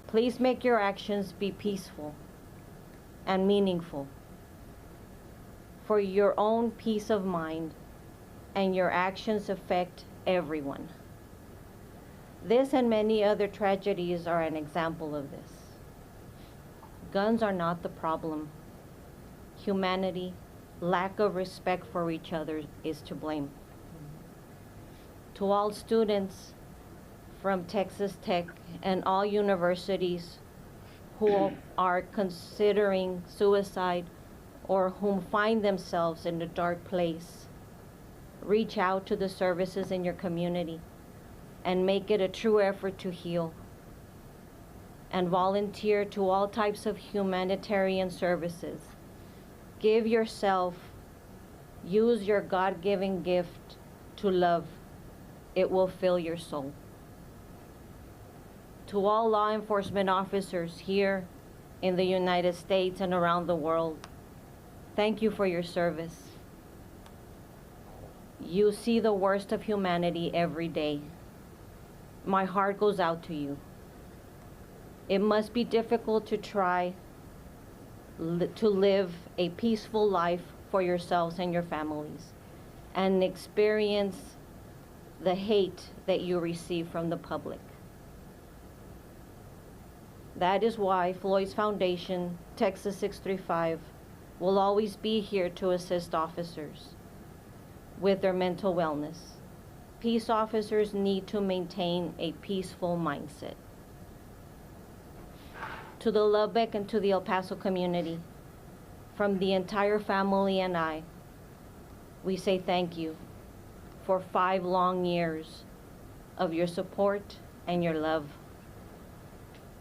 Please make your actions be peaceful and meaningful for your own peace of mind, and your actions affect everyone. This and many other tragedies are an example of this. Guns are not the problem. Humanity, lack of respect for each other is to blame. To all students from Texas Tech and all universities who are considering suicide or whom find themselves in a dark place, reach out to the services in your community and make it a true effort to heal. And volunteer to all types of humanitarian services. Give yourself, use your God-given gift to love. It will fill your soul. To all law enforcement officers here in the United States and around the world, thank you for your service. You see the worst of humanity every day. My heart goes out to you. It must be difficult to try to live a peaceful life for yourselves and your families and experience the hate that you receive from the public. That is why Floyd's Foundation, Texas 635, will always be here to assist officers with their mental wellness. Peace officers need to maintain a peaceful mindset. To the Lubbock and to the El Paso community, from the entire family and I, we say thank you for 5 long years of your support and your love.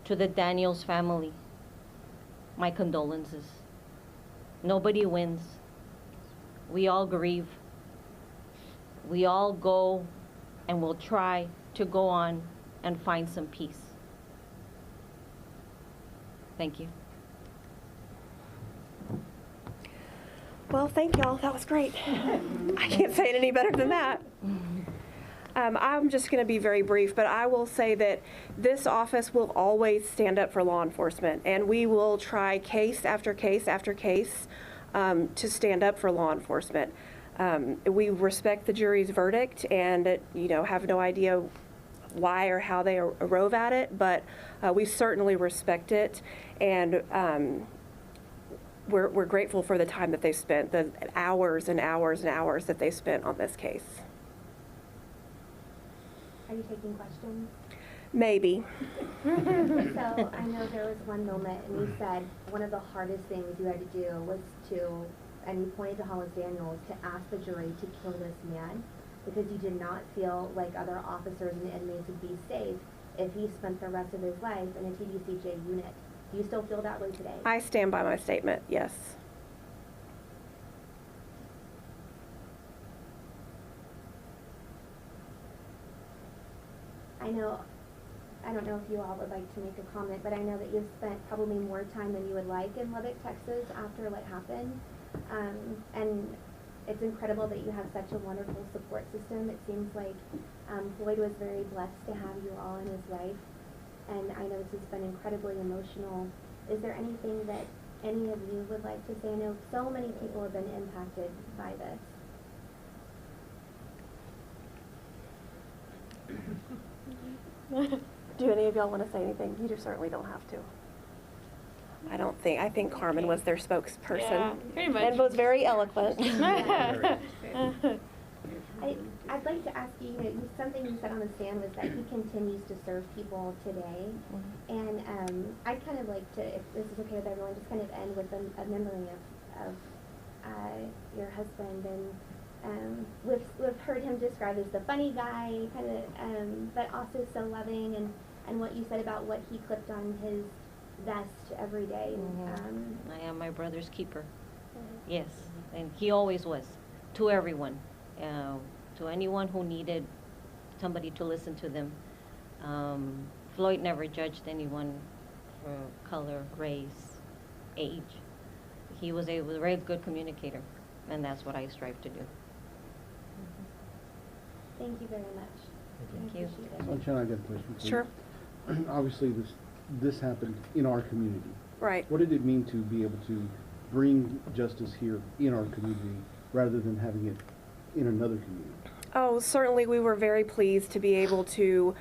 To the Daniels family, my condolences. Nobody wins. We all grieve. We all go and will try to go on and find some peace. Thank you. Well, thank y'all. That was great. I can't say it any better than that. I'm just going to be very brief, but I will say that this office will always stand up for law enforcement, and we will try case after case after case to stand up for law enforcement. We respect the jury's verdict and, have no idea why or how they arrive at it, but we certainly respect it, and we're grateful for the time that they spent, the hours and hours and hours that they spent on this case. Are you taking questions? Maybe. So I know there was one moment, and you said one of the hardest things you had to do was and you pointed to Hollis Daniels, to ask the jury to kill this man, because you did not feel like other officers and inmates would be safe if he spent the rest of his life in a TDCJ unit. Do you still feel that way today? I stand by my statement, yes. I don't know if you all would like to make a comment, but I know that you've spent probably more time than you would like in Lubbock, Texas after what happened. And it's incredible that you have such a wonderful support system. It seems like Floyd was very blessed to have you all in his life. And I know this has been incredibly emotional. Is there anything that any of you would like to say? I know so many people have been impacted by this. Do any of y'all want to say anything? You certainly don't have to. I think Carmen was their spokesperson. Yeah, pretty much. And was very eloquent. I'd like to ask you, something you said on the stand was that he continues to serve people today. And I'd kind of like to, if this is okay with everyone, just kind of end with a memory of your husband. And we've heard him described as the funny guy, kind of, but also so loving, and what you said about what he clipped on his vest every day. I am my brother's keeper. Yes, and he always was, to everyone, to anyone who needed somebody to listen to them. Floyd never judged anyone for color, race, age. He was a very good communicator, and that's what I strive to do. Thank you very much. Thank you. Appreciate it. Sunshine, I got a question for you. Sure. Obviously, this this happened in our community. Right. What did it mean to be able to bring justice here in our community rather than having it in another community? Oh, certainly we were very pleased to be able to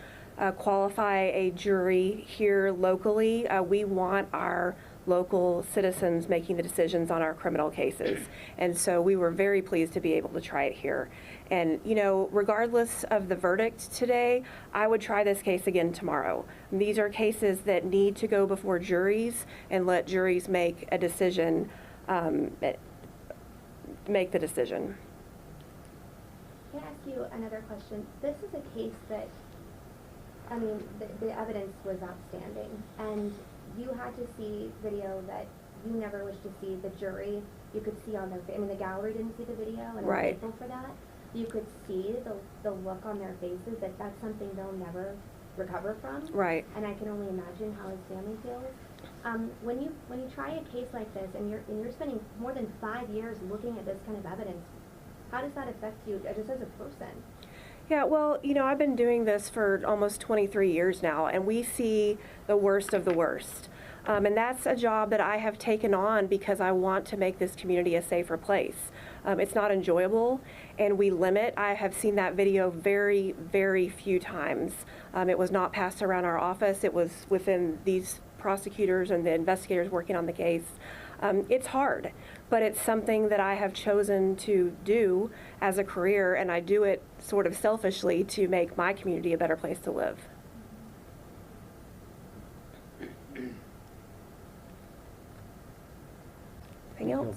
qualify a jury here locally. We want our local citizens making the decisions on our criminal cases. And so we were very pleased to be able to try it here. And, you know, regardless of the verdict today, I would try this case again tomorrow. These are cases that need to go before juries and let juries make a decision, make the decision. Can I ask you another question? This is a case that, I mean, the evidence was outstanding, and you had to see video that you never wished to see. The jury, you could see on their face. I mean, the gallery didn't see the video, and I'm grateful for that. You could see the look on their faces that that's something they'll never recover from. Right. And I can only imagine how his family feels. When you try a case like this, and you're spending more than 5 years looking at this kind of evidence, how does that affect you just as a person? Yeah, well, you know, I've been doing this for almost 23 years now, and we see the worst of the worst. And that's a job that I have taken on because I want to make this community a safer place. It's not enjoyable, and we limit. I have seen that video very, very few times. It was not passed around our office. It was within these prosecutors and the investigators working on the case. It's hard, but it's something that I have chosen to do as a career, and I do it sort of selfishly to make my community a better place to live. Anything else?